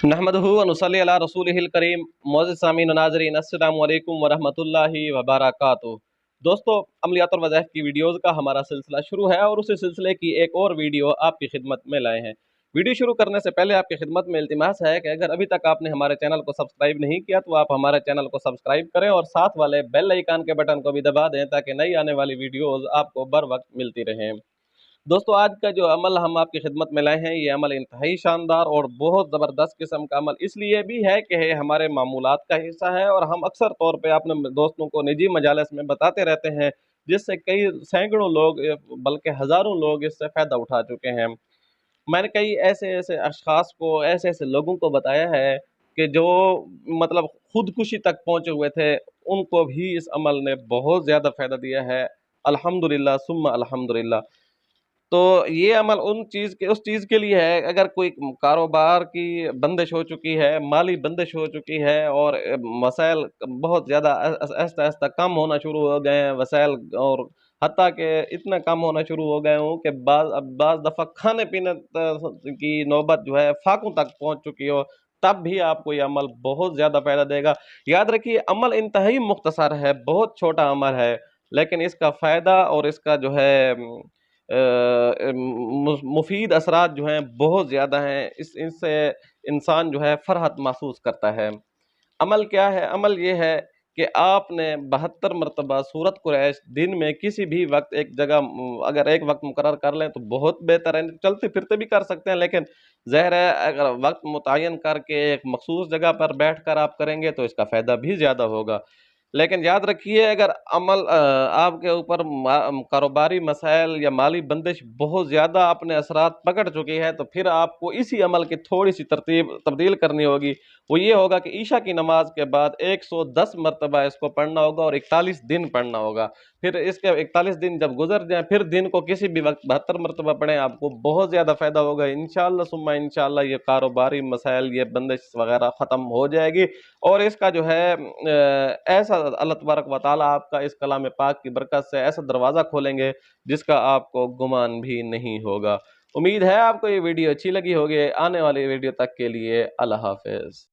नहमदुहु व नुसल्ली अला रसूलिहिल करीम। मोअज़्ज़िज़ सामीन व नाज़रीन, अस्सलामु अलैकुम व रहमतुल्लाहि व बरकातुहू। दोस्तों, अमलियात और वज़ाइफ की वीडियोज़ का हमारा सिलसिला शुरू है और उसी सिलसिले की एक और वीडियो आपकी खिदमत में लाए हैं। वीडियो शुरू करने से पहले आपकी खिदमत में इल्तिमास है कि अगर अभी तक आपने हमारे चैनल को सब्सक्राइब नहीं किया तो आप हमारे चैनल को सब्सक्राइब करें और साथ वाले बेल आइकन के बटन को भी दबा दें ताकि नई आने वाली वीडियोज़ आपको बर वक्त मिलती रहें। दोस्तों, आज का जो अमल हम आपकी खिदमत में लाए हैं, ये अमल इंतहाई शानदार और बहुत ज़बरदस्त किस्म का अमल इसलिए भी है कि ये हमारे मामूलात का हिस्सा है और हम अक्सर तौर पे अपने दोस्तों को निजी मजालिस में बताते रहते हैं, जिससे कई सैकड़ों लोग बल्कि हज़ारों लोग इससे फ़ायदा उठा चुके हैं। मैंने कई ऐसे ऐसे अशखास को, ऐसे ऐसे लोगों को बताया है कि जो मतलब खुदकुशी तक पहुँचे हुए थे, उनको भी इस अमल ने बहुत ज़्यादा फ़ायदा दिया है। अल्हम्दुलिल्लाह सुम्मा अल्हम्दुलिल्लाह। तो ये अमल उस चीज़ के लिए है, अगर कोई कारोबार की बंदिश हो चुकी है, माली बंदिश हो चुकी है और वसाइल बहुत ज़्यादा आहिस्ता-आहिस्ता कम होना शुरू हो गए हैं वसाइल, और हत्ता कि इतना कम होना शुरू हो गए हों कि बाज़ दफ़ा खाने-पीने की नौबत जो है फाकों तक पहुँच चुकी हो, तब भी आपको ये अमल बहुत ज़्यादा फ़ायदा देगा। याद रखिए, अमल इंतहाई मुख्तसर है, बहुत छोटा अमल है, लेकिन इसका फ़ायदा और इसका जो है मुफीद असरात जो हैं बहुत ज़्यादा हैं। इनसे इंसान जो है फ़रहत महसूस करता है। अमल क्या है? अमल ये है कि आपने 72 मरतबा सूरत कुरैश दिन में किसी भी वक्त एक जगह अगर एक वक्त मुकर्रर कर लें तो बहुत बेहतर है। चलते फिरते भी कर सकते हैं, लेकिन ज़ाहिर है अगर वक्त मुतय्यन करके एक मखसूस जगह पर बैठ कर आप करेंगे तो इसका फ़ायदा भी ज़्यादा होगा। लेकिन याद रखिए, अगर अमल आपके ऊपर कारोबारी मसाइल या माली बंदिश बहुत ज़्यादा अपने असरात पकड़ चुकी है, तो फिर आपको इसी अमल की थोड़ी-सी तरतीब तब्दील करनी होगी। वो ये होगा कि ईशा की नमाज के बाद 110 मरतबा इसको पढ़ना होगा और 41 दिन पढ़ना होगा। फिर इसके 41 दिन जब गुजर जाएँ, फिर दिन को किसी भी वक्त 72 मरतबा पढ़ें, आपको बहुत ज़्यादा फ़ायदा होगा। इंशाअल्लाह सुम्मा इंशाअल्लाह ये कारोबारी मसाइल, ये बंदिश वग़ैरह ख़त्म हो जाएगी और इसका जो है ऐसा अल्लाह तबारक व तआला आपका इस कलाम पाक की बरकत से ऐसा दरवाज़ा खोलेंगे जिसका आपको गुमान भी नहीं होगा। उम्मीद है आपको ये वीडियो अच्छी लगी होगी। आने वाली वीडियो तक के लिए अल्लाह हाफ़िज़।